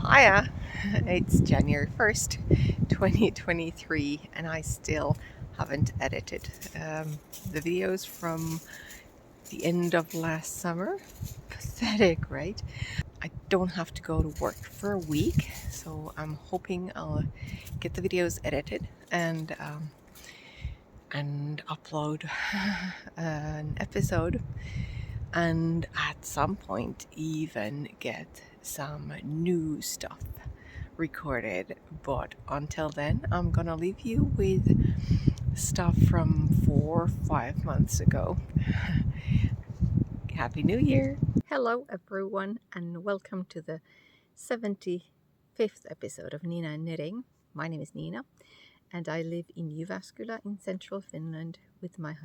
Hiya, it's January 1st, 2023, and I still haven't edited the videos from the end of last summer. Pathetic, right? I don't have to go to work for a week, so I'm hoping I'll get the videos edited and upload an episode, and at some point even get some new stuff recorded. But until then, I'm gonna leave you with stuff from 4 or 5 months ago. Happy New Year! Hello, everyone, and welcome to the 75th episode of NiinaN Knitting. My name is Niina, and I live in Jyväskylä in central Finland with my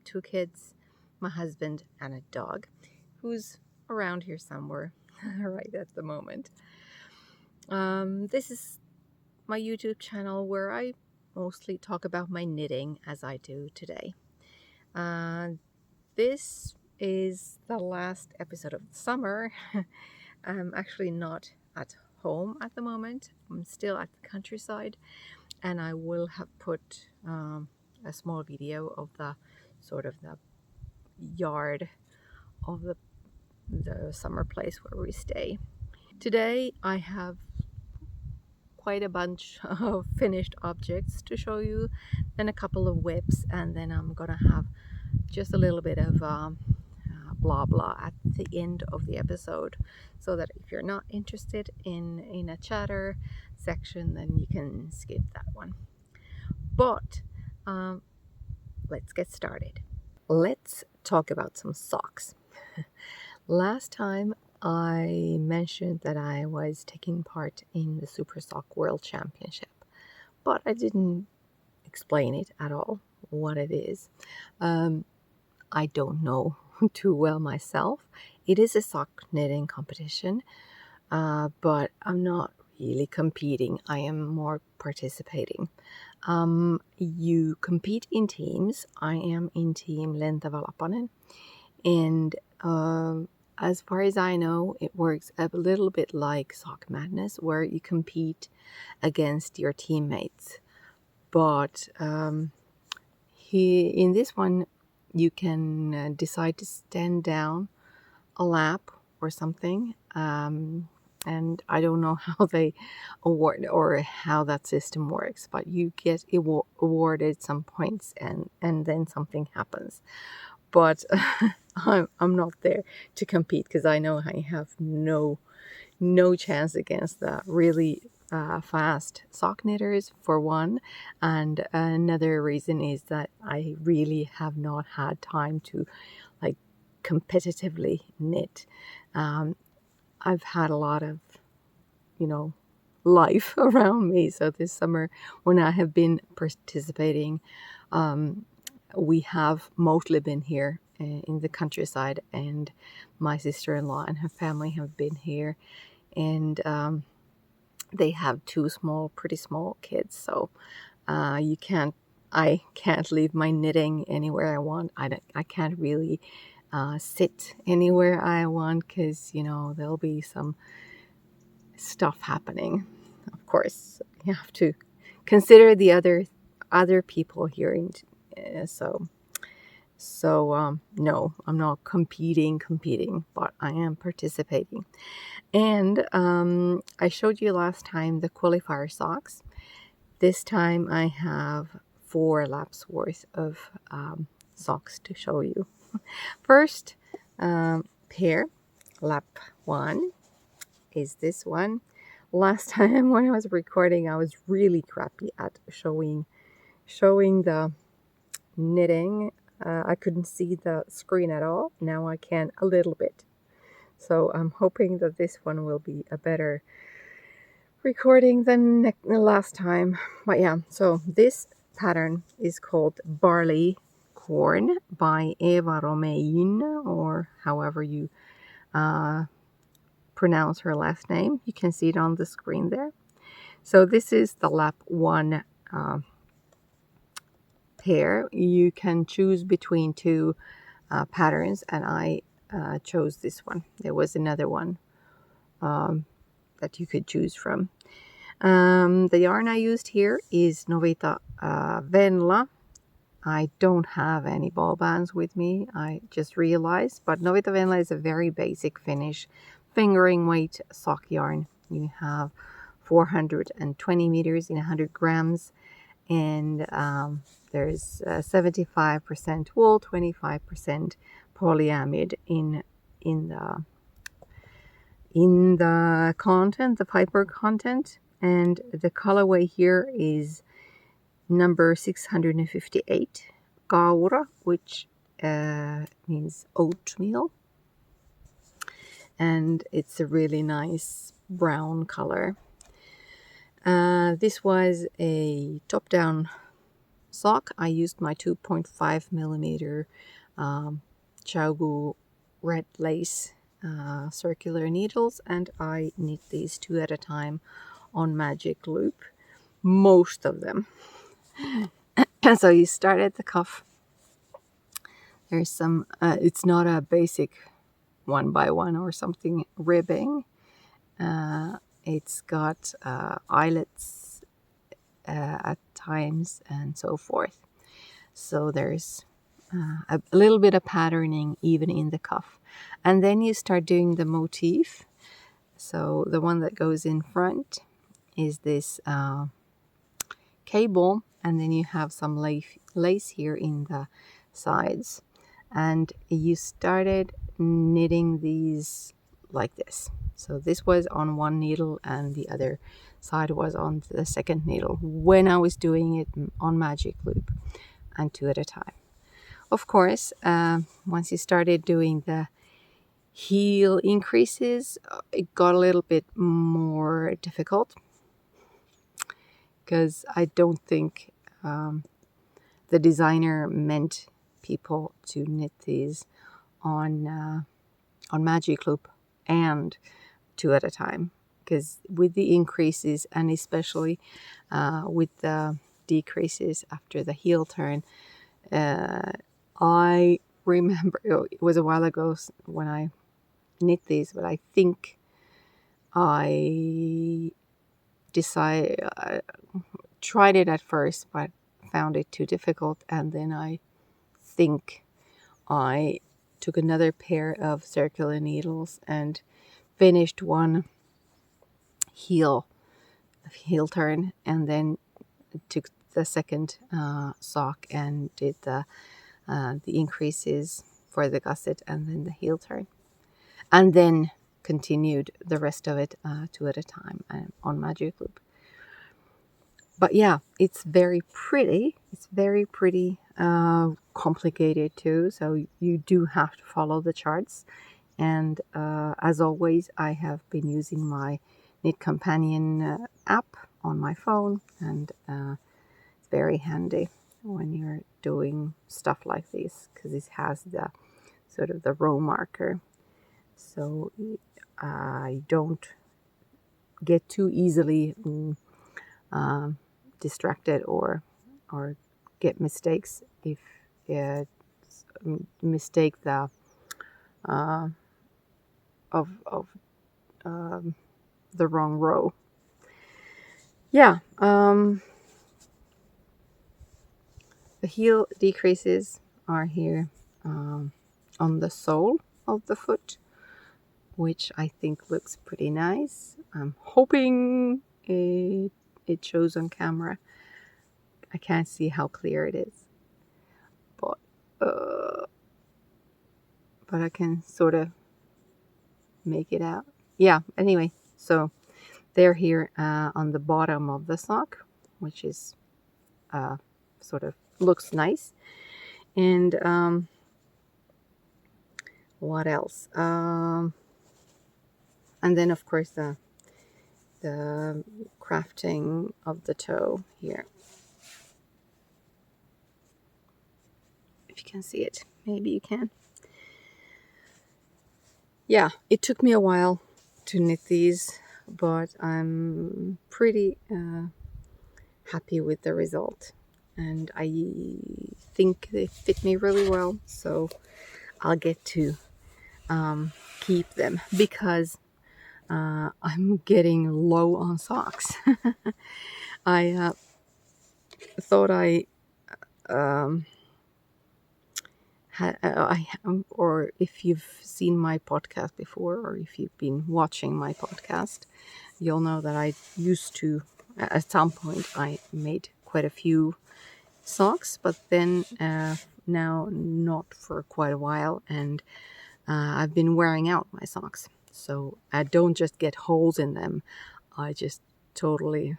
2 kids, my husband, and a dog who's around here somewhere right at the moment. This is my YouTube channel where I mostly talk about my knitting as I do today. This is the last episode of the summer. I'm actually not at home at the moment. I'm still at the countryside, and I will have put a small video of the sort of the yard of the summer place where we stay. Today I have quite a bunch of finished objects to show you, then a couple of whips, and then I'm gonna have just a little bit of blah blah at the end of the episode, so that if you're not interested in a chatter section, then you can skip that one. But let's get started. Let's talk about some socks. Last time I mentioned that I was taking part in the Super Sock World Championship, but I didn't explain it at all, what it is. I don't know too well myself. It is a sock knitting competition, but I'm not really competing. I am more participating. You compete in teams. I am in team Lentävä Lapanen, and as far as I know, it works a little bit like Sock Madness, where you compete against your teammates. But in this one, you can decide to stand down a lap or something. And I don't know how they award or how that system works, but you get awarded some points, and then something happens. But I'm not there to compete because I know I have no chance against the really fast sock knitters, for one, and another reason is that I really have not had time to like competitively knit. I've had a lot of life around me, so this summer when I have been participating, we have mostly been here in the countryside, and my sister-in-law and her family have been here, and they have 2 pretty small kids, so I can't leave my knitting anywhere I want. I can't really sit anywhere I want, because there'll be some stuff happening. Of course, you have to consider the other people here, no, I'm not competing, but I am participating. And I showed you last time the qualifier socks. This time I have 4 laps worth of socks to show you. First pair, lap 1, is this one. Last time when I was recording, I was really crappy at showing the knitting. I couldn't see the screen at all. Now I can a little bit. So I'm hoping that this one will be a better recording than the last time. But yeah, so this pattern is called Barley Corn by Eva Romein, or however you pronounce her last name. You can see it on the screen there. So this is the lap 1 pair. You can choose between 2 patterns, and I chose this one. There was another one that you could choose from. The yarn I used here is Novita Venla. I don't have any ball bands with me, I just realized, but Novita Venla is a very basic Finnish fingering weight sock yarn. You have 420 meters in 100 grams, and there's 75% wool, 25% polyamide in the content, the fiber content, and the colorway here is number 658, kaura, which means oatmeal, and it's a really nice brown color. This was a top-down sock. I used my 2.5 millimeter Chaugu red lace circular needles, and I knit these 2 at a time on magic loop, most of them. So you start at the cuff. There's some, it's not a basic 1 by 1 or something ribbing. It's got eyelets at times and so forth. So there's a little bit of patterning even in the cuff. And then you start doing the motif. So the one that goes in front is this cable, and then you have some lace here in the sides. And you started knitting these like this. So this was on one needle and the other side was on the second needle when I was doing it on magic loop, and 2 at a time. Of course, once you started doing the heel increases, it got a little bit more difficult, because I don't think the designer meant people to knit these on magic loop and 2 at a time, because with the increases and especially with the decreases after the heel turn, I remember it was a while ago when I knit these, but I think I tried it at first but found it too difficult, and then I think I took another pair of circular needles and finished one heel turn, and then took the second sock and did the increases for the gusset and then the heel turn, and then continued the rest of it 2 at a time on magic loop. But yeah, it's very pretty. It's very pretty, complicated too. So you do have to follow the charts. And as always, I have been using my Knit Companion app on my phone, and it's very handy when you're doing stuff like this, because it has the sort of the row marker, so I don't get too easily distracted or get mistakes if mistake the of the wrong row. Yeah, the heel decreases are here on the sole of the foot, which I think looks pretty nice. I'm hoping it shows on camera. I can't see how clear it is, but I can sort of make it out. Yeah, anyway, so they're here on the bottom of the sock, which is sort of looks nice. And what else? And then of course the crafting of the toe here. If you can see it, maybe you can. Yeah, it took me a while to knit these, but I'm pretty happy with the result, and I think they fit me really well, so I'll get to keep them, because I'm getting low on socks. I thought I or if you've seen my podcast before, or if you've been watching my podcast, you'll know that I used to, at some point, I made quite a few socks, but then now not for quite a while, and I've been wearing out my socks. So I don't just get holes in them, I just totally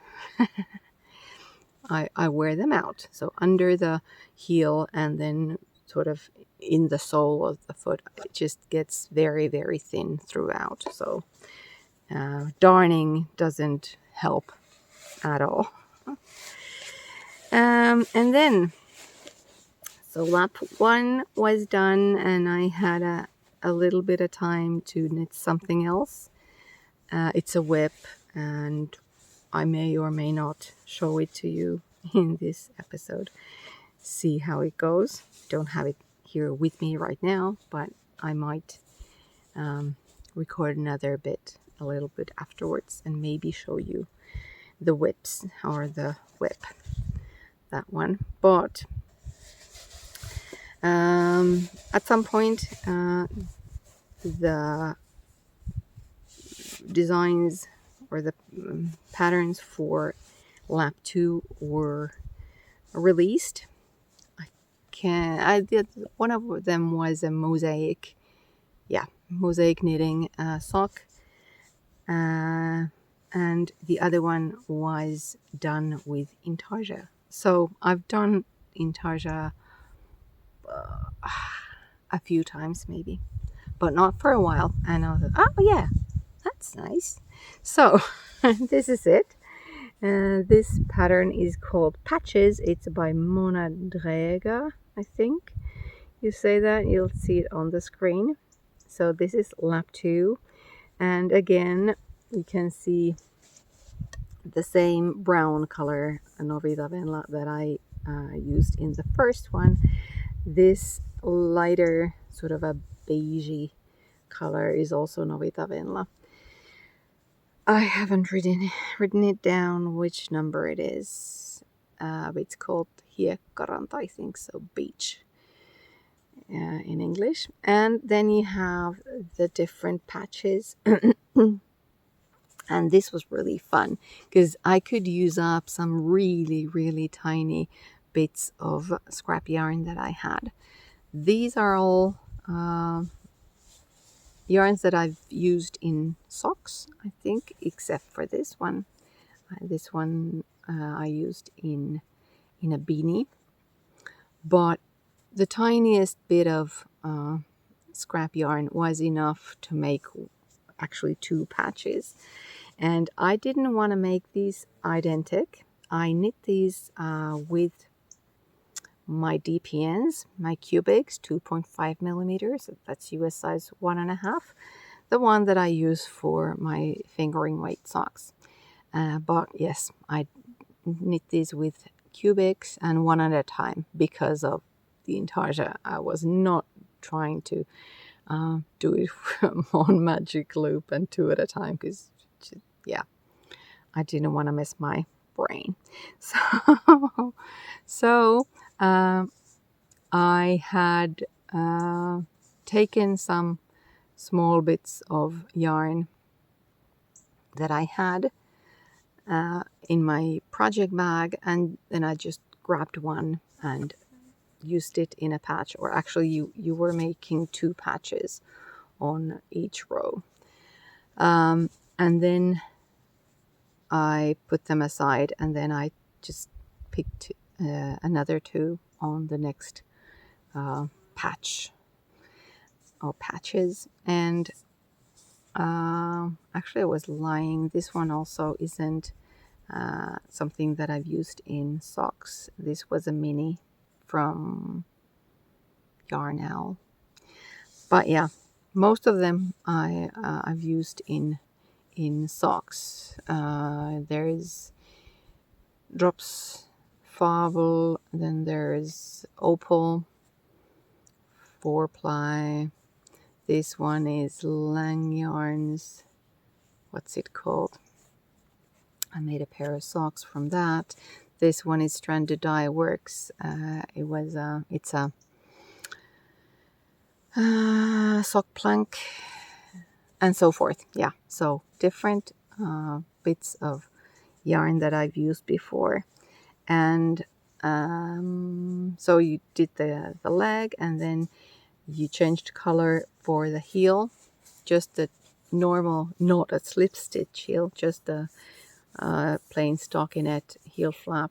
I wear them out. So under the heel and then sort of in the sole of the foot, it just gets very, very thin throughout. So darning doesn't help at all. And then, so lap 1 was done, and I had a little bit of time to knit something else. It's a whip, and I may or may not show it to you in this episode. See how it goes. Don't have it here with me right now, but I might record another bit a little bit afterwards and maybe show you the whips or the whip, that one. But at some point the designs or the patterns for lap 2 were released. I did, one of them was a mosaic knitting sock, and the other one was done with intarsia. So I've done intarsia a few times maybe, but not for a while, and I was like, oh yeah, that's nice. So this is it. This pattern is called Patches. It's by Mona Regia, I think you say that. You'll see it on the screen. So this is lap 2, and again you can see the same brown color Novita Venla that I used in the first one. This lighter sort of a beigey color is also Novita Venla. I haven't written it down which number it is. It's called Hiekkaranta, I think, so beach in English. And then you have the different patches. And this was really fun because I could use up some really, really tiny bits of scrap yarn that I had. These are all yarns that I've used in socks, I think, except for this one. This one I used in a beanie. But the tiniest bit of scrap yarn was enough to make actually 2 patches. And I didn't want to make these identical. I knit these with my DPNs, my cubics, 2.5 millimeters. That's US size 1.5. The one that I use for my fingering weight socks. But yes, I knit these with cubics and one at a time because of the intarsia. I was not trying to do it on magic loop and 2 at a time because I didn't want to mess my brain. So I had taken some small bits of yarn that I had in my project bag, and then I just grabbed one and used it in a patch. Or actually you were making 2 patches on each row, and then I put them aside, and then I just picked another 2 on the next patch or patches. And actually I was lying, this one also isn't something that I've used in socks. This was a mini from Yarn Owl. But yeah, most of them I've used in socks. There's Drops, Fabel, then there's Opal, 4-ply. This one is Lang Yarns what's it called? I made a pair of socks from that. This one is Stranded Dye Works. It's a sock plank and so forth. Yeah, so different bits of yarn that I've used before. And so you did the leg, and then you changed color for the heel, just the normal, not a slip stitch heel, just the plain stockinette heel flap,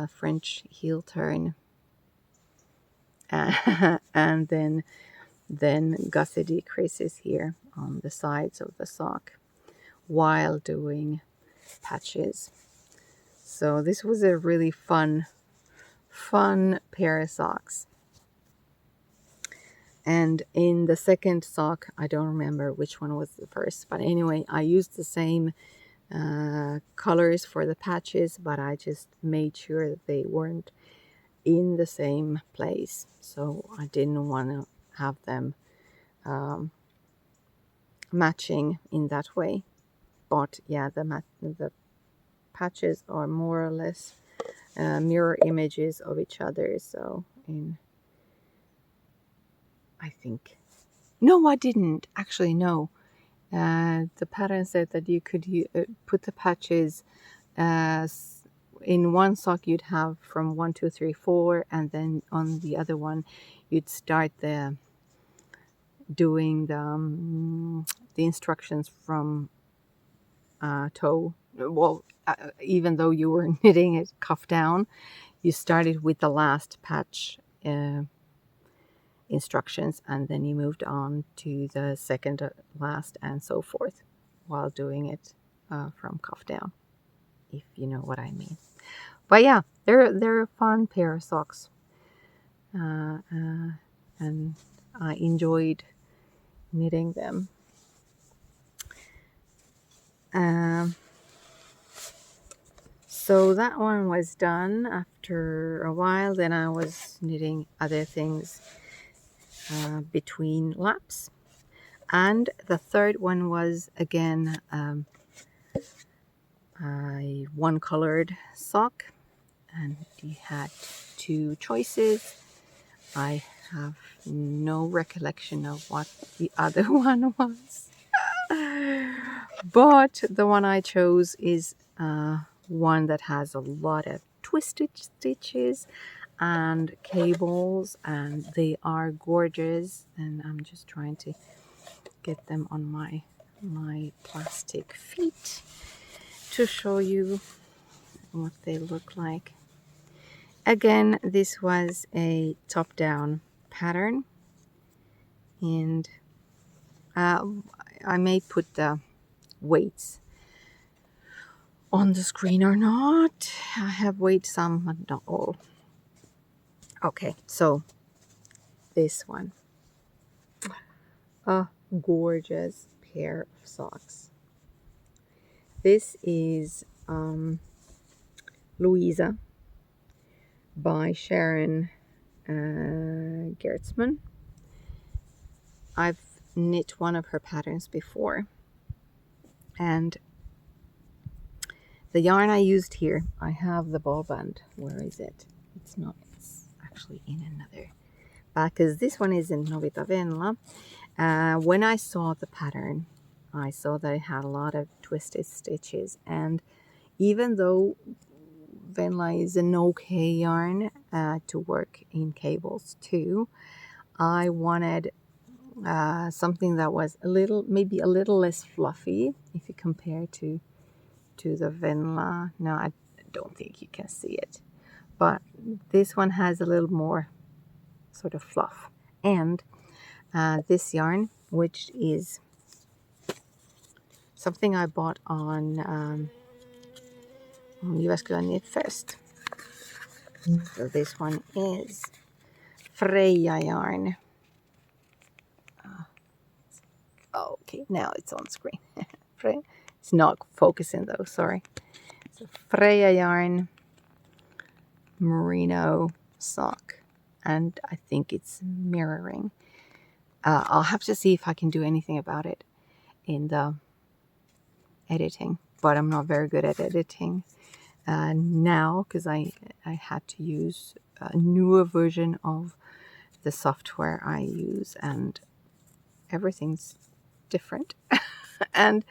French heel turn, and then gusset decreases here on the sides of the sock while doing patches. So this was a really fun pair of socks. And in the second sock, I don't remember which one was the first, but anyway, I used the same colors for the patches, but I just made sure that they weren't in the same place. So I didn't want to have them matching in that way. But yeah, the patches are more or less mirror images of each other. So I think, no, I didn't actually. No, the pattern said that you could put the patches in one sock. You'd have from 1, 2, 3, 4, and then on the other one, you'd start doing the instructions from toe. Well, even though you were knitting it cuff down, you started with the last patch instructions, and then you moved on to the second last and so forth while doing it from cuff down, if you know what I mean. But yeah, they're a fun pair of socks, and I enjoyed knitting them. So that one was done after a while. Then I was knitting other things between laps. And the third one was again a one-colored sock. And you had two choices. I have no recollection of what the other one was. But the one I chose is one that has a lot of twisted stitches and cables, and they are gorgeous. And I'm just trying to get them on my plastic feet to show you what they look like. Again, this was a top-down pattern, and I may put the weights on the screen or not. I have weighed some, but not all. Okay, so this one, a gorgeous pair of socks. This is Louisa by Sharon Gertzman. I've knit one of her patterns before, and the yarn I used here, I have the ball band. Where is it? It's not. It's actually in another bag, because this one is in Novita Venla. When I saw the pattern, I saw that it had a lot of twisted stitches, and even though Venla is an okay yarn to work in cables too, I wanted something that was maybe a little less fluffy if you compare to the Venla. No, I don't think you can see it, but this one has a little more sort of fluff. And this yarn, which is something I bought on Jyväskylän Knit Fest. So this one is Freija yarn. Okay, now it's on screen. It's not focusing though, sorry. So Freija yarn, Merino sock, and I think it's mirroring. I'll have to see if I can do anything about it in the editing, but I'm not very good at editing now because I had to use a newer version of the software I use, and everything's different. And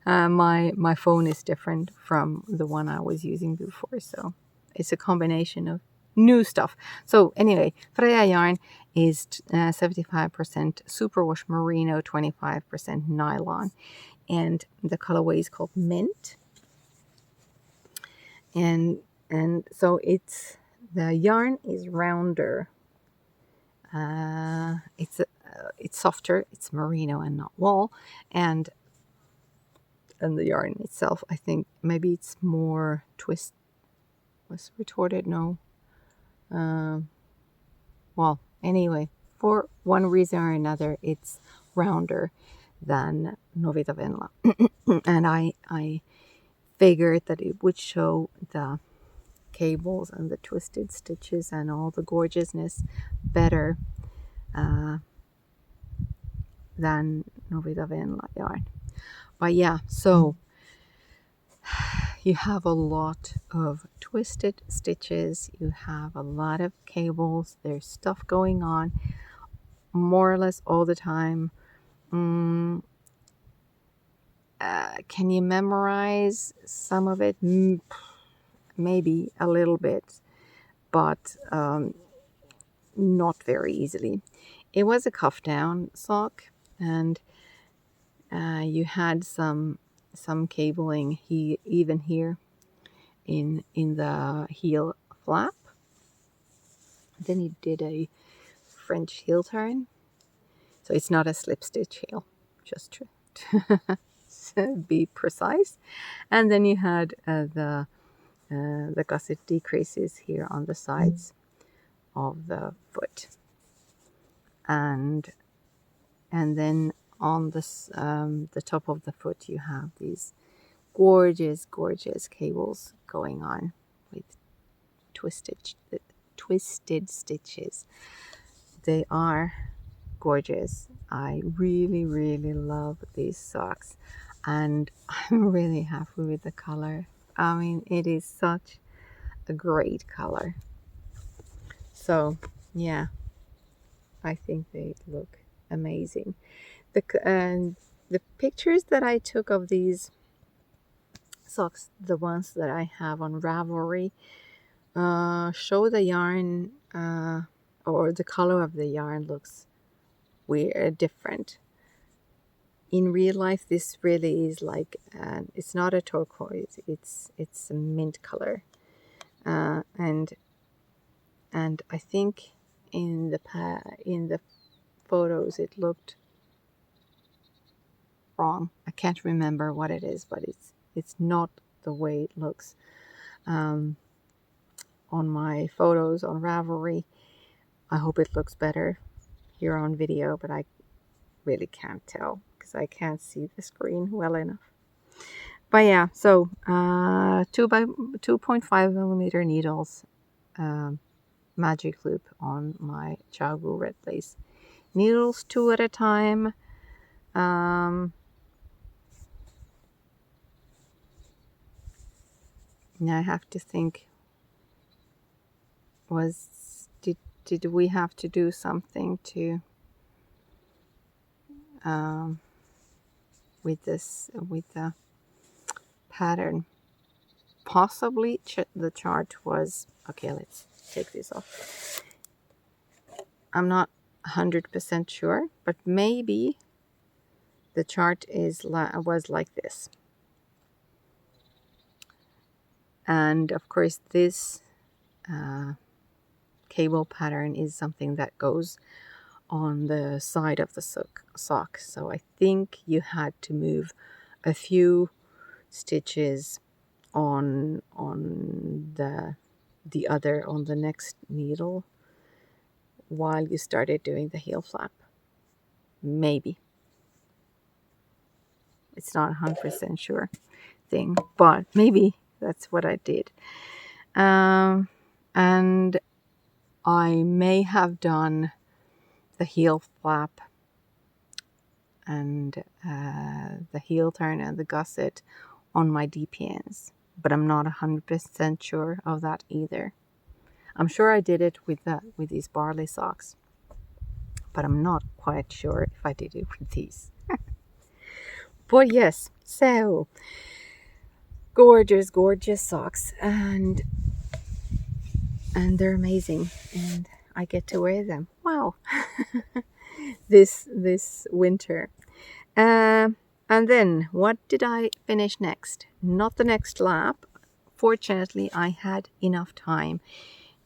my phone is different from the one I was using before, so it's a combination of new stuff. So anyway, Freija yarn is 75% superwash merino, 25% nylon, and the colorway is called Mint. And so it's the yarn is rounder. It's softer. It's merino and not wool, and the yarn itself, I think maybe it's more was retorted. No. Well, anyway, for one reason or another, it's rounder than Novita Venla, and I figured that it would show the cables and the twisted stitches and all the gorgeousness better than Novita Venla yarn. But yeah, so you have a lot of twisted stitches, you have a lot of cables, there's stuff going on more or less all the time. Can you memorize some of it? Maybe a little bit, but not very easily. It was a cuff down sock, and you had some cabling even here in the heel flap. Then he did a French heel turn, so it's not a slip stitch heel, just to be precise. And then you had the gusset decreases here on the sides of the foot, and then on this the top of the foot you have these gorgeous cables going on with twisted stitches. They are gorgeous. I really love these socks, and I'm really happy with the color. I mean, it is such a great color. So yeah, I think they look amazing. The pictures that I took of these socks, the ones that I have on Ravelry, show the yarn or the color of the yarn looks weird, different. In real life, this really is like it's not a turquoise; it's a mint color, and I think in the photos it looked wrong. I can't remember what it is, but it's not the way it looks on my photos on Ravelry. I hope it looks better here on video, but I really can't tell because I can't see the screen well enough. But yeah, so 2.5 millimeter needles, magic loop on my Chagu red lace needles, 2 at a time. Now I have to think, did we have to do something to with the pattern? Possibly the chart was okay. Let's take this off. I'm not 100% sure, but maybe the chart was like this. And of course this cable pattern is something that goes on the side of the sock. So I think you had to move a few stitches on the next needle while you started doing the heel flap. Maybe. It's not 100% sure thing, but maybe that's what I did. And I may have done the heel flap and the heel turn and the gusset on my DPNs, but I'm not 100% sure of that either. I'm sure I did it with these barley socks, but I'm not quite sure if I did it with these. But yes, so gorgeous, gorgeous socks, and they're amazing, and I get to wear them. Wow, this winter. And then what did I finish next? Not the next lap. Fortunately, I had enough time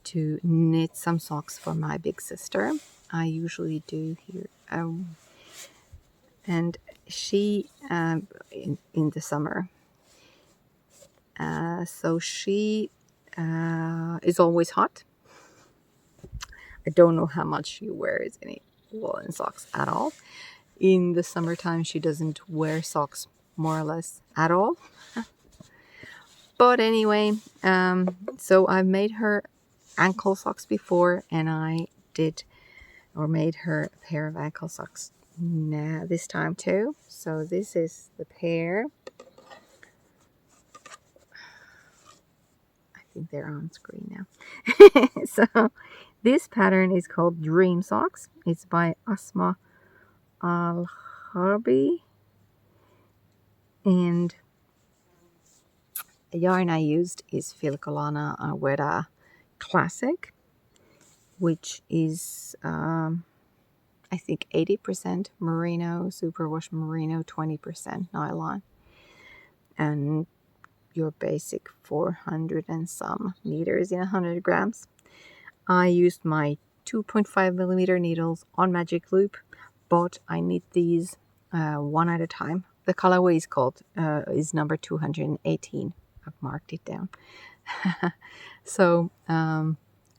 to knit some socks for my big sister. I usually do here, and she in the summer. So she is always hot. I don't know how much she wears any woolen socks at all. In the summertime, she doesn't wear socks more or less at all. But anyway, so I've made her ankle socks before, and I made her a pair of ankle socks now this time too. So this is the pair. I think they're on screen now. So this pattern is called Dream Socks. It's by Asma Al-Harbi, and the yarn I used is Filcolana Arwetta Classic, which is I think 80% merino, superwash merino, 20% nylon, and your basic 400 and some meters in 100 grams. I used my 2.5 millimeter needles on magic loop, but I knit these one at a time. The colorway is number 218. I've marked it down. So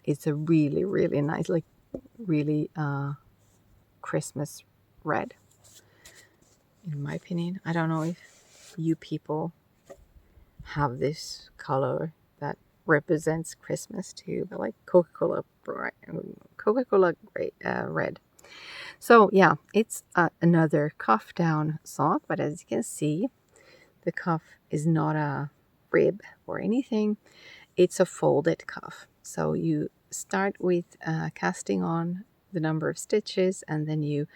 it's a really, really nice, like really Christmas red, in my opinion. I don't know if you people have this color that represents Christmas too, but like Coca-Cola red. So yeah, it's another cuff down sock, but as you can see, the cuff is not a rib or anything. It's a folded cuff. So you start with casting on the number of stitches, and then you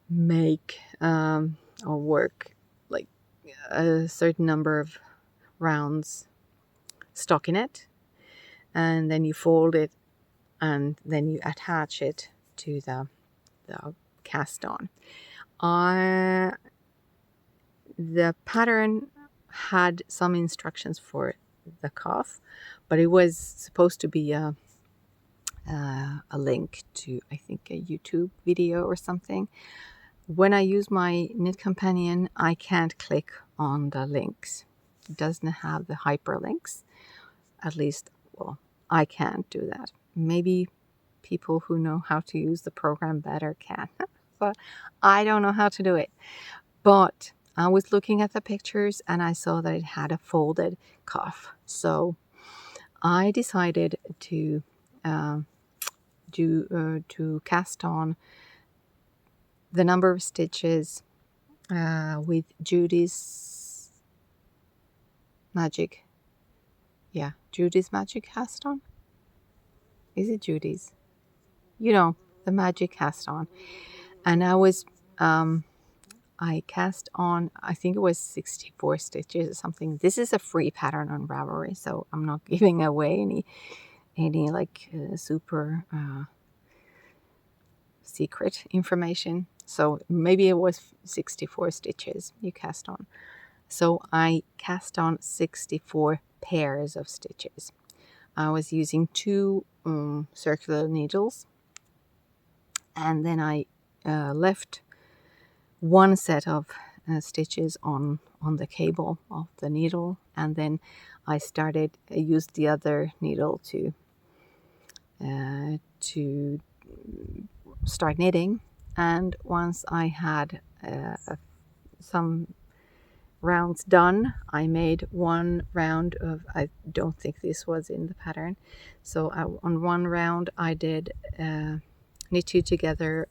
make or work like a certain number of rounds stockinette, and then you fold it, and then you attach it to the cast on. The pattern had some instructions for the cuff, but it was supposed to be a link to, I think, a YouTube video or something. When I use my Knit Companion, I can't click on the links. It doesn't have the hyperlinks. At least, well, I can't do that. Maybe people who know how to use the program better can, but I don't know how to do it. But I was looking at the pictures and I saw that it had a folded cuff. So I decided to cast on the number of stitches with Judy's Magic. Yeah, Judy's Magic cast on. Is it Judy's? You know, the magic cast on. And I cast on, I think it was 64 stitches or something. This is a free pattern on Ravelry, so I'm not giving away any like super secret information. So maybe it was 64 stitches you cast on. So I cast on 64 pairs of stitches. I was using 2 circular needles, and then I left one set of stitches on the cable of the needle, and then I used the other needle to start knitting. And once I had some rounds done, I made one round of, I don't think this was in the pattern, so on one round I did knit 2 together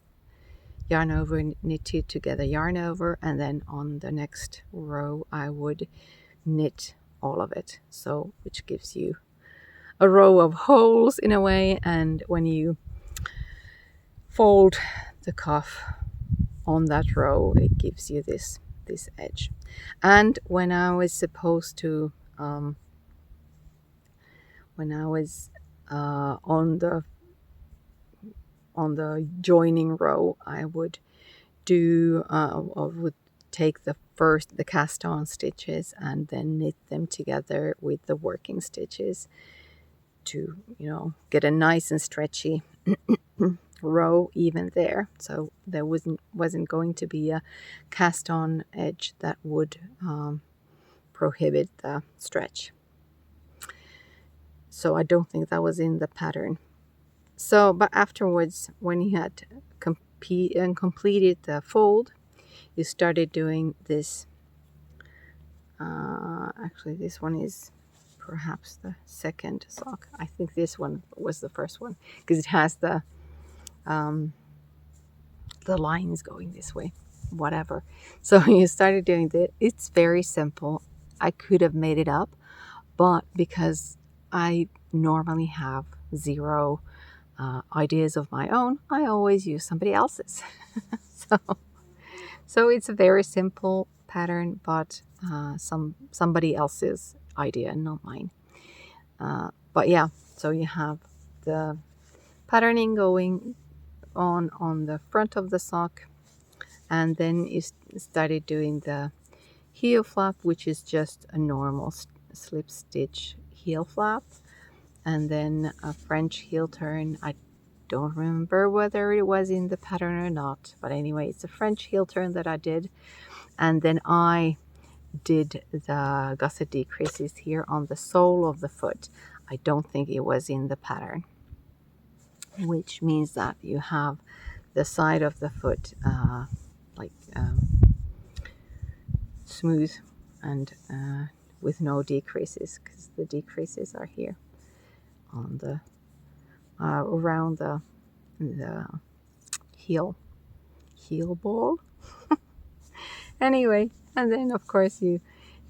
yarn over, knit 2 together, yarn over, and then on the next row I would knit all of it, so which gives you a row of holes in a way, and when you fold the cuff on that row it gives you this edge. And when I was supposed to when I was on the joining row, I would do I would take the cast on stitches and then knit them together with the working stitches to, you know, get a nice and stretchy row even there, so there wasn't going to be a cast on edge that would prohibit the stretch. So I don't think that was in the pattern. So but afterwards, when you had completed the fold, you started doing this. Actually this one is perhaps the second sock. I think this one was the first one because it has the lines going this way, whatever. So you started doing this. It's very simple. I could have made it up, but because I normally have zero ideas of my own, I always use somebody else's. so it's a very simple pattern, but somebody else's idea, not mine. But yeah, so you have the patterning going on the front of the sock, and then you started doing the heel flap, which is just a normal slip stitch heel flap, and then a French heel turn. I don't remember whether it was in the pattern or not, but anyway, it's a French heel turn that I did. And then I did the gusset decreases here on the sole of the foot. I don't think it was in the pattern, which means that you have the side of the foot like smooth and with no decreases, because the decreases are here on the around the heel ball. Anyway, and then of course you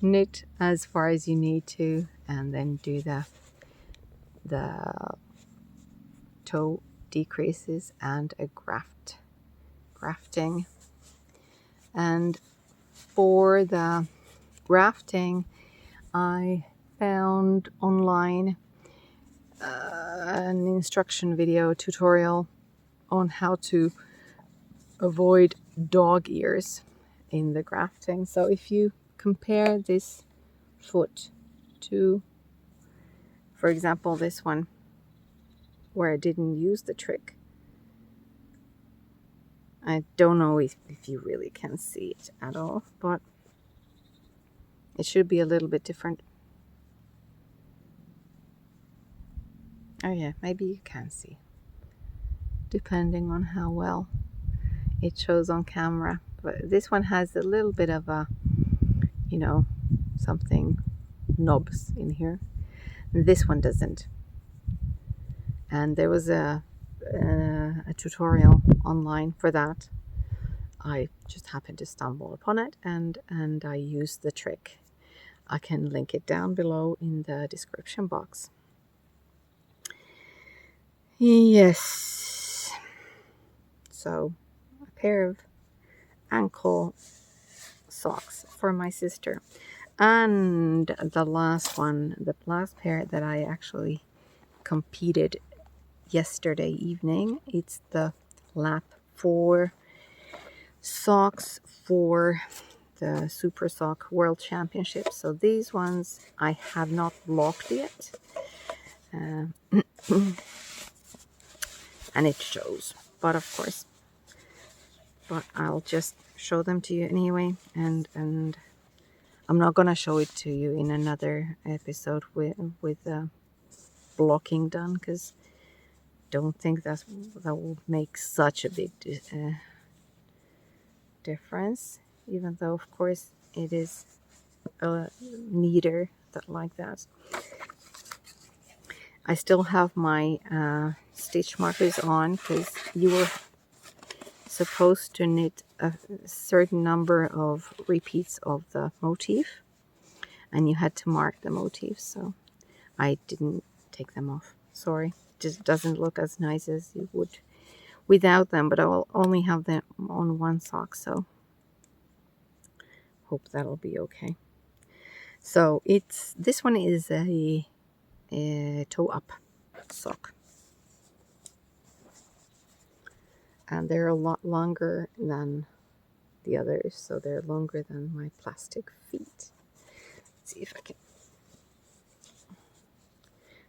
knit as far as you need to, and then do the toe decreases and a grafting. And for the grafting, I found online an instruction video tutorial on how to avoid dog ears in the grafting. So if you compare this foot to, for example, this one where I didn't use the trick, I don't know if you really can see it at all, but it should be a little bit different. Oh yeah, maybe you can see, depending on how well it shows on camera. But this one has a little bit of a, you know, something knobs in here. This one doesn't. And there was a tutorial online for that. I just happened to stumble upon it, and I used the trick. I can link it down below in the description box. Yes. So a pair of ankle socks for my sister. And the last one, the last pair that I actually competed yesterday evening, it's the lap 4 socks for the Super Sock World Championship. So these ones I have not blocked yet. And it shows, but of course, but I'll just show them to you anyway, and I'm not gonna show it to you in another episode with blocking done, because don't think that will make such a big difference, even though of course it is neater like that. I still have my stitch markers on, because you will supposed to knit a certain number of repeats of the motif, and you had to mark the motifs, so I didn't take them off. Sorry, just doesn't look as nice as you would without them, but I will only have them on one sock, so hope that'll be okay. So this one is a toe up sock, and they're a lot longer than the others, so they're longer than my plastic feet. Let's see if I can.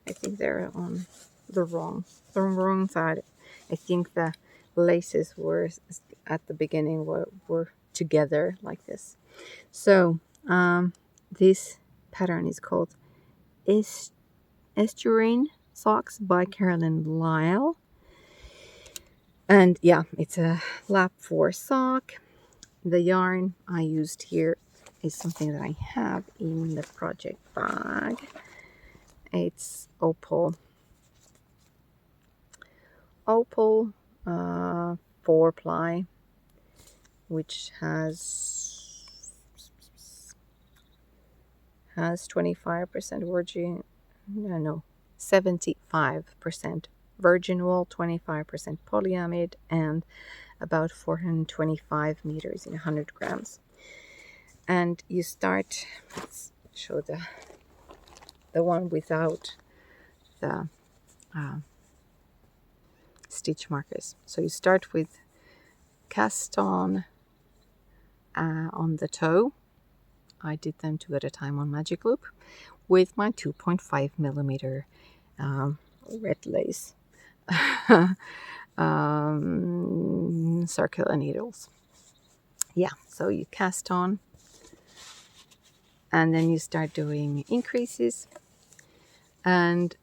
I think they're on the wrong side. I think the laces were at the beginning were together like this. So this pattern is called Estuarine Socks by Carolyn Lyle. And yeah, it's a lap 4 sock. The yarn I used here is something that I have in the project bag. It's Opal 4-ply, which has 25% virgin, no, 75% virgin wool, 25% polyamide, and about 425 meters in 100 grams. And you start, let's show the one without the stitch markers. So you start with cast on the toe. I did them 2 at a time on magic loop with my 2.5 millimeter red lace circular needles. Yeah, so you cast on, and then you start doing increases, and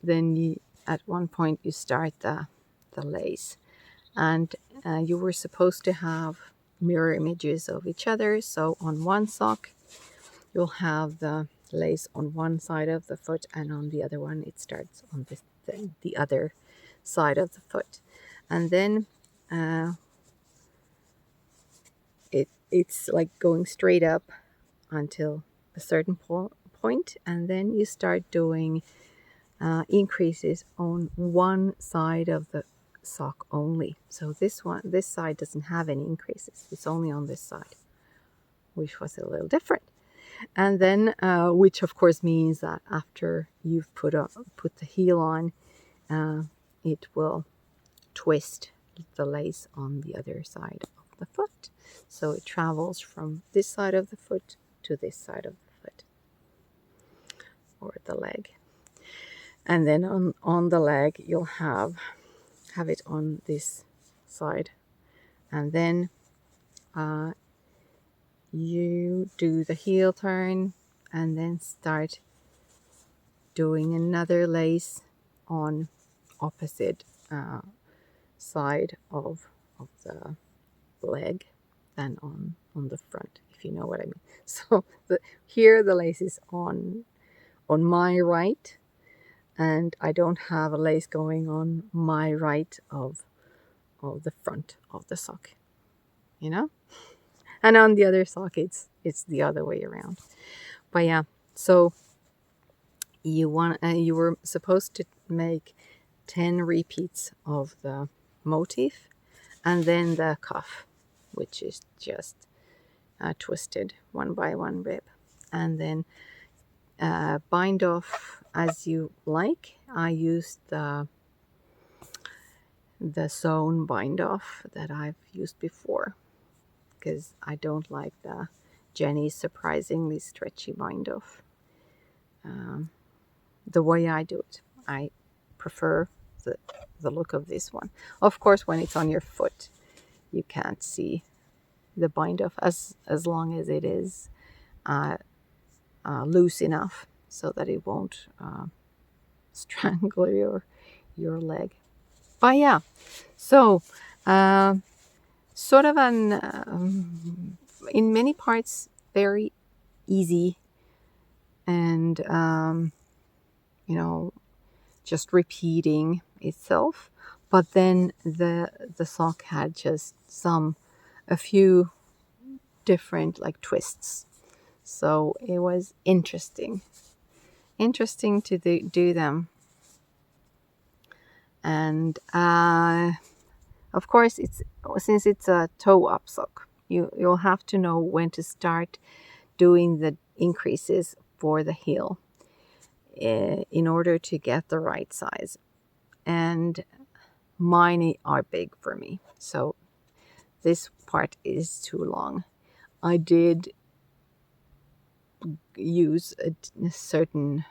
then you, at one point you start the lace, and you were supposed to have mirror images of each other. So on one sock you'll have the lace on one side of the foot, and on the other one it starts on the other side of the foot, and then it's like going straight up until a certain point, and then you start doing increases on one side of the sock only. So this side doesn't have any increases, it's only on this side, which was a little different. And then which of course means that after you've put the heel on, it will twist the lace on the other side of the foot, so it travels from this side of the foot to this side of the foot, or the leg. And then on the leg you'll have it on this side, and then you do the heel turn and then start doing another lace on opposite side of the leg than on the front, if you know what I mean. So here the lace is on my right, and I don't have a lace going on my right of the front of the sock, you know. And on the other sock it's the other way around. But yeah, so you were supposed to make 10 repeats of the motif, and then the cuff, which is just twisted 1 by 1 rib, and then bind off as you like. I used the sewn bind off that I've used before, because I don't like the Jenny's surprisingly stretchy bind off. The way I do it, I prefer the look of this one. Of course, when it's on your foot, you can't see the bind off as long as it is loose enough so that it won't strangle your leg. But yeah, so sort of an in many parts very easy, and you know, just repeating itself. but then the sock had just a few different like twists. So it was interesting to do them. And of course, since it's a toe up sock, you'll have to know when to start doing the increases for the heel in order to get the right size. And mine are big for me, so this part is too long. I did use a certain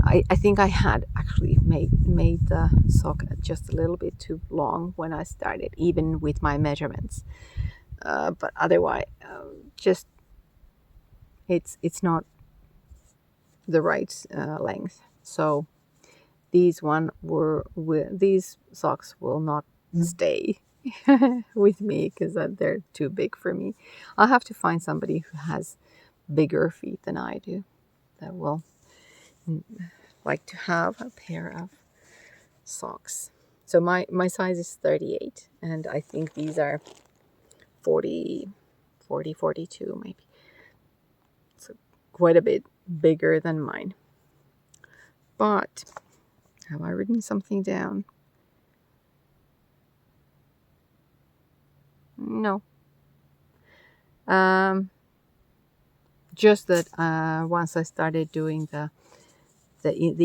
I think I had actually made the sock just a little bit too long when I started, even with my measurements. But otherwise, just it's not the right length. So these socks will not stay with me because they're too big for me. I'll have to find somebody who has bigger feet than I do that will like to have a pair of socks. So my size is 38, and I think these are 40, 42 maybe. So quite a bit bigger than mine. But have I written something down? No. Just that once I started doing the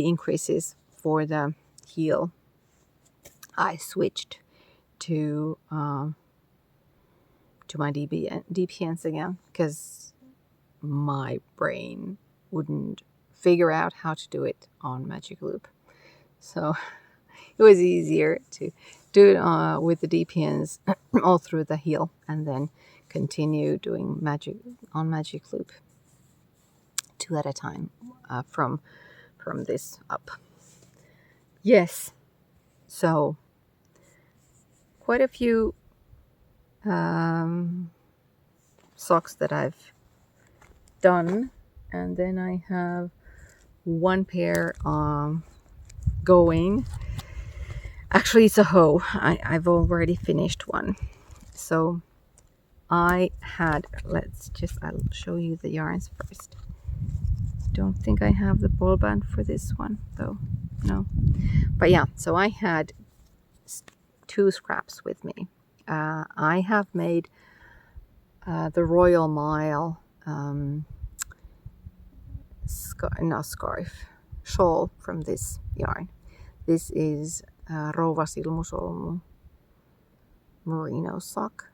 increases for the heel, I switched to my DPNs again, because my brain wouldn't figure out how to do it on Magic Loop. So it was easier to do it with the DPNs all through the heel, and then continue doing Magic Loop 2 at a time from this up. Yes, so quite a few socks that I've done, and then I have one pair going. Actually, it's a hoe. I've already finished one. So I had, I'll show you the yarns first. Don't think I have the ball band for this one though. No. But yeah, so I had 2 scraps with me. I have made the Royal Mile shawl from this yarn. This is Rouva Silmusolmu merino sock,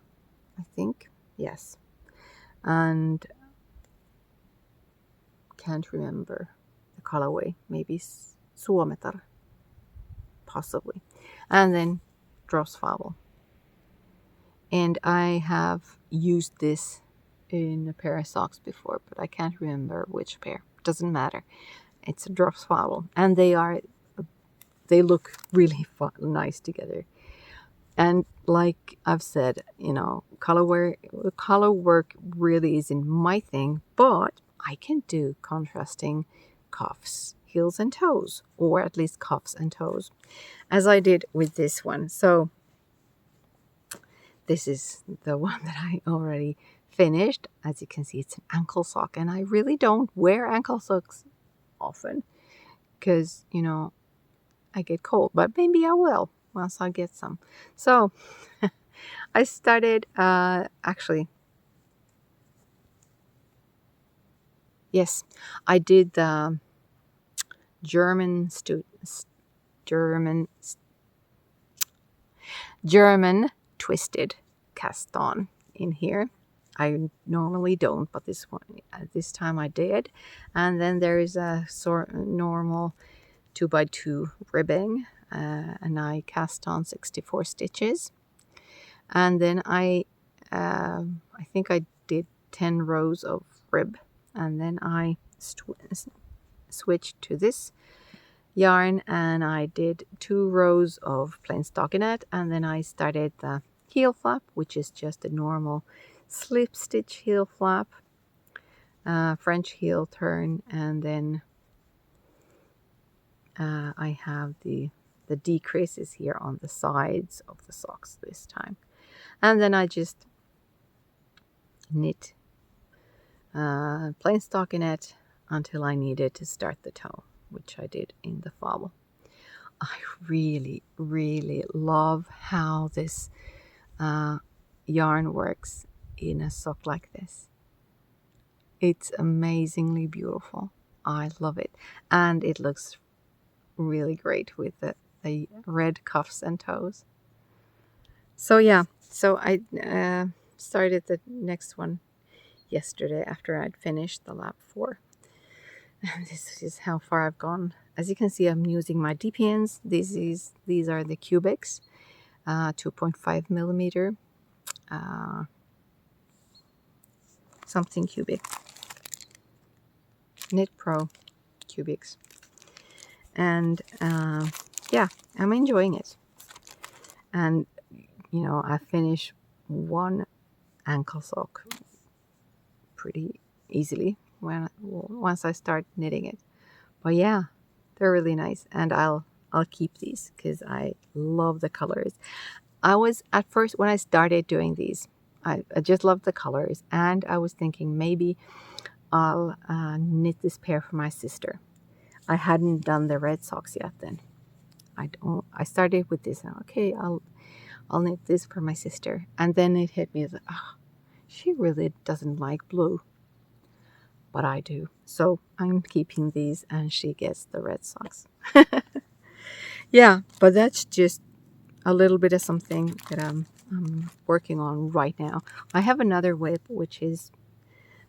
I think. Yes. And can't remember the colorway. Maybe Suometar, possibly. And then drops Fabel. And I have used this in a pair of socks before, but I can't remember which pair. Doesn't matter. It's a drops Fabel, and they look really nice together. And like I've said, color work really isn't my thing, but I can do contrasting cuffs, heels and toes, or at least cuffs and toes, as I did with this one. So this is the one that I already finished. As you can see, it's an ankle sock, and I really don't wear ankle socks often because, I get cold, but maybe I will once I get some. So I started, actually, yes, I did the German twisted cast on in here. I normally don't, but this time I did. And then there is a normal 2x2 ribbing, and I cast on 64 stitches. And then I think I did 10 rows of rib, and then I switched to this yarn, and I did 2 rows of plain stockinette, and then I started the heel flap, which is just a normal slip stitch heel flap, French heel turn, and then I have the the decrease is here on the sides of the socks this time. And then I just knit plain stockinette until I needed to start the toe, which I did in the Fabel. I really, really love how this yarn works in a sock like this. It's amazingly beautiful. I love it. And it looks really great with the red cuffs and toes. So yeah, so I started the next one yesterday after I'd finished the lap 4. This is how far I've gone. As you can see, I'm using my DPNs. These are the cubics, 2.5 millimeter, something cubic, Knit Pro cubics, and yeah, I'm enjoying it. And you know, I finished one ankle sock pretty easily once I start knitting it. But yeah, they're really nice, and I'll keep these because I love the colors. I was at first, when I started doing these, I just loved the colors, and I was thinking maybe I'll knit this pair for my sister. I hadn't done the red socks yet then. I started with this, and okay, I'll knit this for my sister. And then it hit me that she really doesn't like blue, but I do. So I'm keeping these, and she gets the red socks. Yeah, but that's just a little bit of something that I'm working on right now. I have another whip which is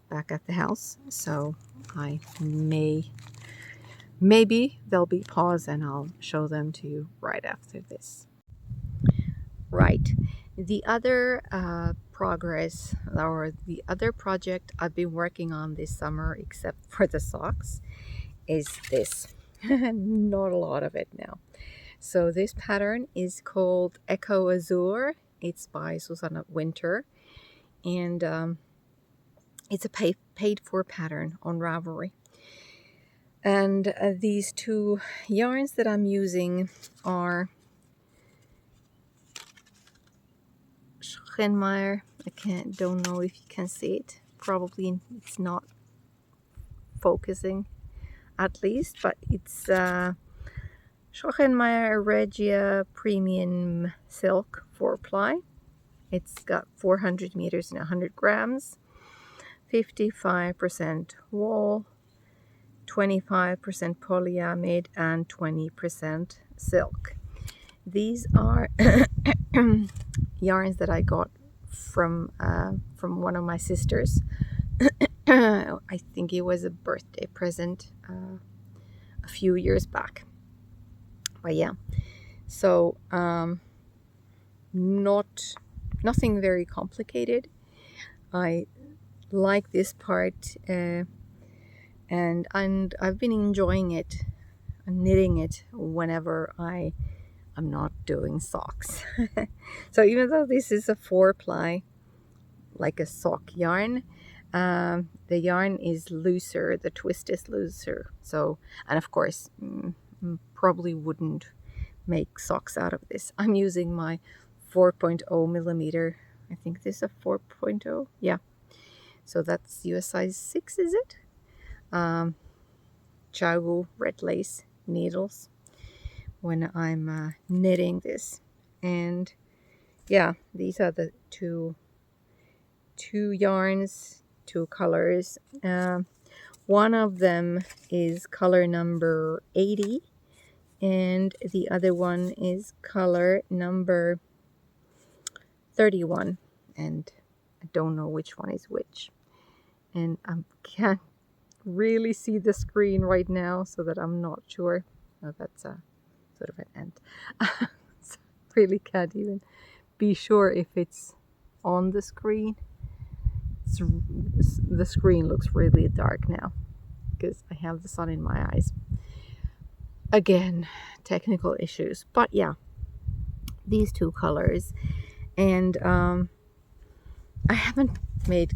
back at the house, so I maybe there'll be pause and I'll show them to you right after this. Right, the other progress, or the other project I've been working on this summer, except for the socks, is this. Not a lot of it now. So this pattern is called Echo Azure. It's by Susanna Winter, and it's a paid for pattern on Ravelry. And these two yarns that I'm using are Schachenmayr. Don't know if you can see it. Probably it's not focusing, at least, but it's Schachenmayr Regia Premium Silk 4-ply. It's got 400 meters and 100 grams, 55% wool, 25% polyamide, and 20% silk. These are yarns that I got from one of my sisters. I think it was a birthday present a few years back. But yeah, so nothing very complicated. I like this part, and I've been enjoying it, knitting it whenever I'm not doing socks. So even though this is a 4-ply, like a sock yarn, the yarn is looser, the twist is looser. So, and of course, probably wouldn't make socks out of this. I'm using my 4.0 millimeter. I think this is a 4.0. Yeah. So that's US size 6, is it? Chagu red lace needles when I'm knitting this. And yeah, these are the two yarns, 2 colors. One of them is color number 80, and the other one is color number 31, and I don't know which one is which, and I can't really see the screen right now, so that I'm not sure. Oh, that's a sort of an ant. So really can't even be sure if it's on the screen. The screen looks really dark now because I have the sun in my eyes. Again, technical issues. But yeah, these 2 colors. And I haven't made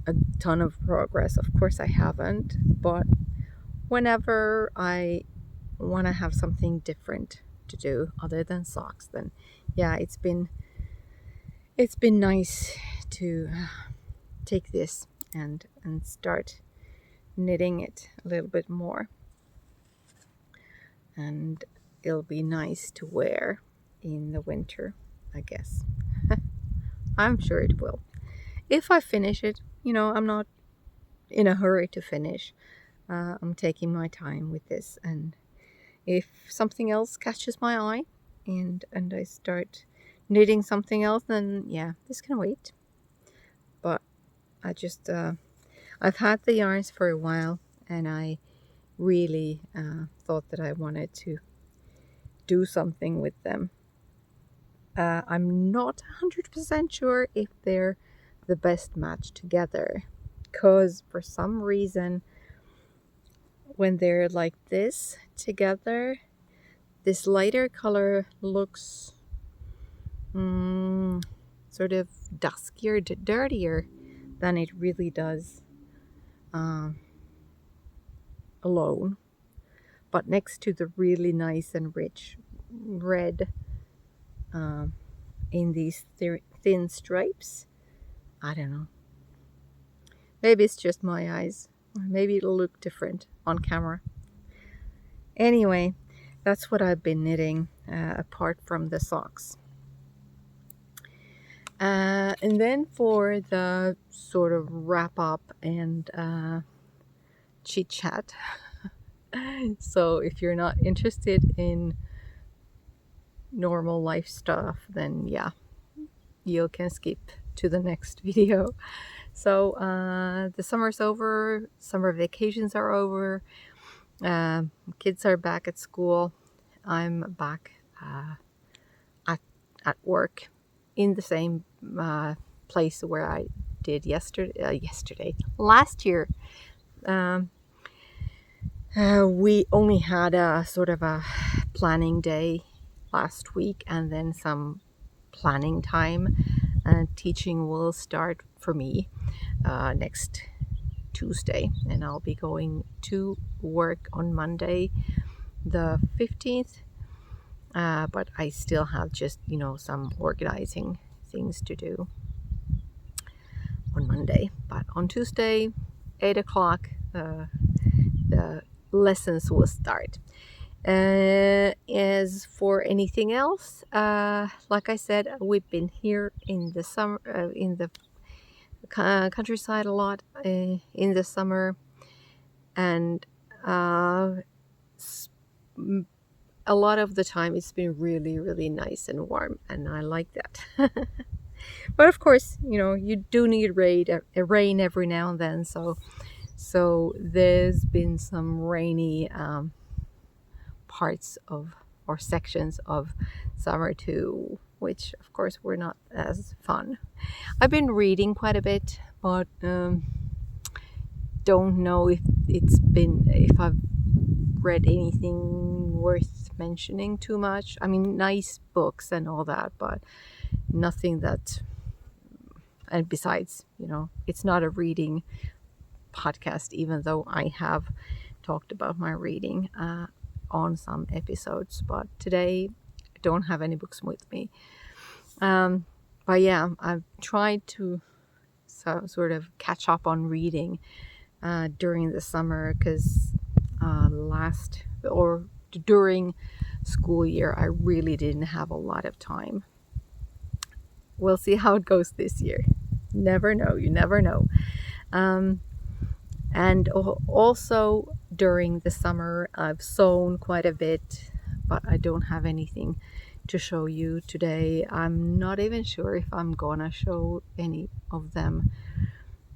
a ton of progress. Of course I haven't. But whenever I want to have something different to do other than socks, then yeah, it's been nice to take this and start knitting it a little bit more, and it'll be nice to wear in the winter, I guess. I'm sure it will. If I finish it, I'm not in a hurry to finish. I'm taking my time with this, and if something else catches my eye and I start knitting something else, then yeah, this can wait. But I just I've had the yarns for a while, and I really thought that I wanted to do something with them. I'm not 100% sure if they're the best match together, because for some reason when they're like this together, this lighter color looks sort of duskier, dirtier than it really does alone. But next to the really nice and rich red in these thin stripes, I don't know. Maybe it's just my eyes. Maybe it'll look different on camera. Anyway, that's what I've been knitting apart from the socks. And then for the sort of wrap up and chit chat. So if you're not interested in normal life stuff, then yeah, you can skip to the next video. So the summer's over, summer vacations are over, kids are back at school, I'm back at work in the same place where I did last year. We only had a sort of a planning day last week, and then some planning time, and teaching will start for me next Tuesday, and I'll be going to work on Monday the 15th, but I still have just some organizing things to do on Monday. But on Tuesday 8 o'clock the lessons will start. As for anything else, like I said, we've been here in the summer, in the countryside a lot in the summer, and a lot of the time it's been really, really nice and warm, and I like that. But of course, you do need rain every now and then, so there's been some rainy parts of or sections of summer too, which of course were not as fun. I've been reading quite a bit, but don't know if I've read anything worth mentioning too much. I mean, nice books and all that, but nothing that. And besides, it's not a reading podcast, even though I have talked about my reading on some episodes, but today I don't have any books with me. But yeah, I've tried to sort of catch up on reading during the summer, because during school year I really didn't have a lot of time. We'll see how it goes this year. Never know. You never know. And also during the summer I've sewn quite a bit, but I don't have anything to show you today. I'm not even sure if I'm gonna show any of them,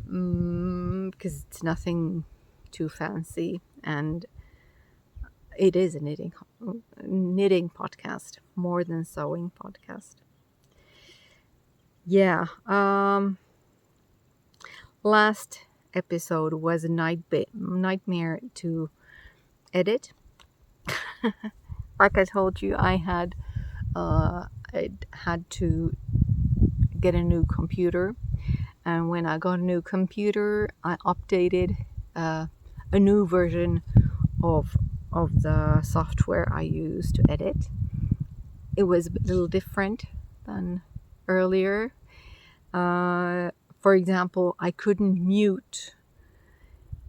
because it's nothing too fancy, and it is a knitting podcast more than sewing podcast. Yeah. Last episode was a nightmare to edit. Like I told you, I had to get a new computer, and when I got a new computer I updated a new version of the software I use to edit, it was a little different than earlier. For example, I couldn't mute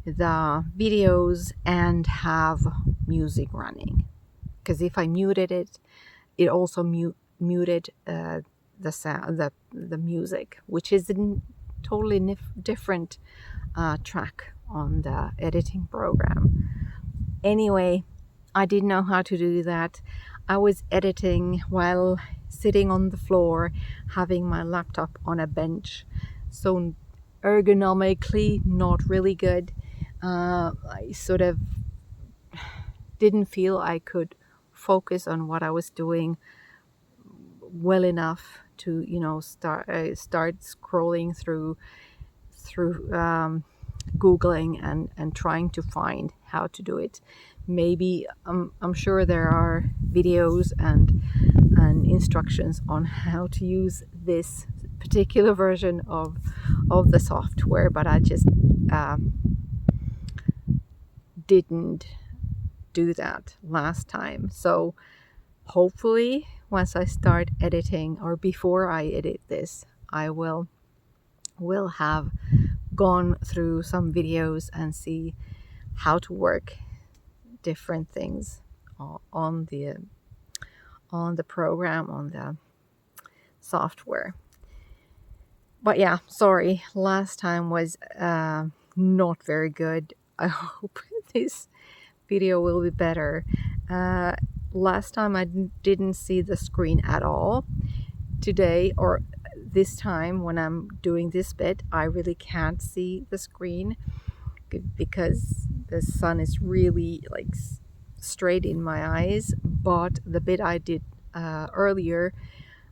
the videos and have music running, because if I muted it, it also muted the sound, the music, which is a totally different track on the editing program. Anyway, I didn't know how to do that. I was editing while sitting on the floor, having my laptop on a bench, so ergonomically not really good. I sort of didn't feel I could focus on what I was doing well enough to, start scrolling through Googling and trying to find how to do it. Maybe I'm sure there are videos and instructions on how to use this particular version of the software, but I just didn't do that last time. So hopefully once I start editing, or before I edit this, I will have gone through some videos and see how to work different things on the program, on the software. But yeah, sorry, last time was not very good. I hope this video will be better. Last time I didn't see the screen at all. Today, or this time when I'm doing this bit, I really can't see the screen because the sun is really like straight in my eyes. But the bit I did earlier,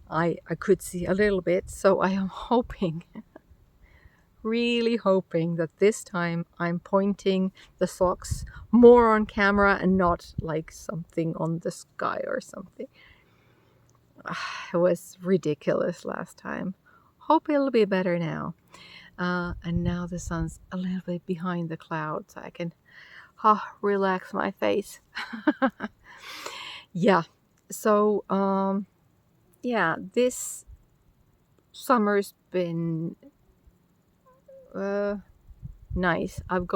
I could see a little bit, so I am hoping really hoping that this time I'm pointing the socks more on camera and not like something on the sky or something. It was ridiculous last time. Hope it'll be better now. And now the sun's a little bit behind the clouds, so I can relax my face. Yeah. So this summer's been nice. I've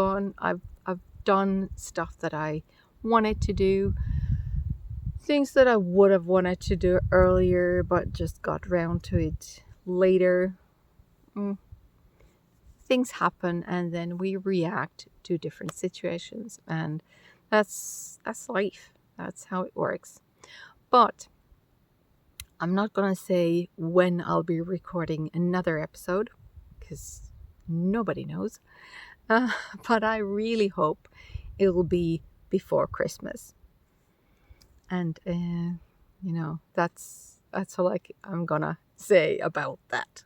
done stuff that I wanted to do, things that I would have wanted to do earlier but just got round to it later. Things happen and then we react to different situations, and that's life. That's how it works. But I'm not gonna say when I'll be recording another episode because nobody knows. But I really hope it will be before Christmas. And that's all I'm gonna say about that.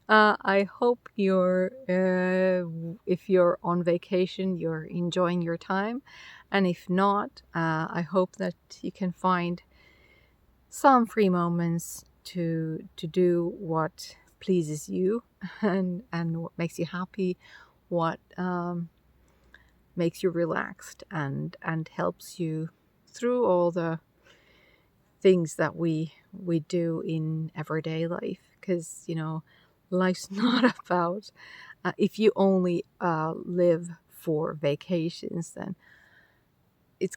I hope if you're on vacation, you're enjoying your time, and if not, I hope that you can find some free moments to do what pleases you and what makes you happy, what makes you relaxed and helps you through all the things that we do in everyday life. Because life's not about if you only live for vacations, then it's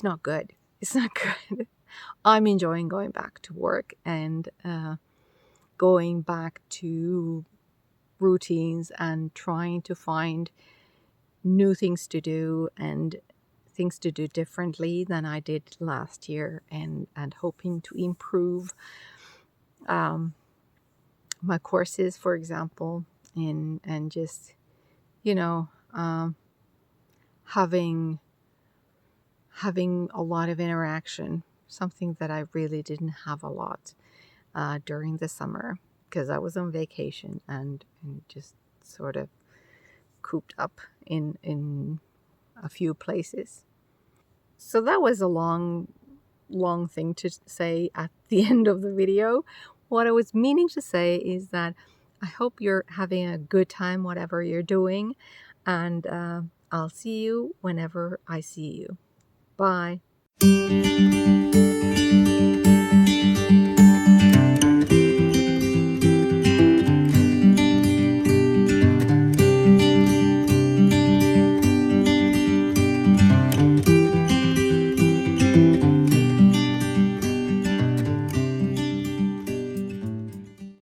not good. It's not good. I'm enjoying going back to work and going back to routines and trying to find new things to do and things to do differently than I did last year, and hoping to improve my courses, for example, and just having a lot of interaction, something that I really didn't have a lot during the summer because I was on vacation and just sort of cooped up in a few places. So that was a long thing to say at the end of the video. What I was meaning to say is that I hope you're having a good time, whatever you're doing, and I'll see you whenever I see you. Bye.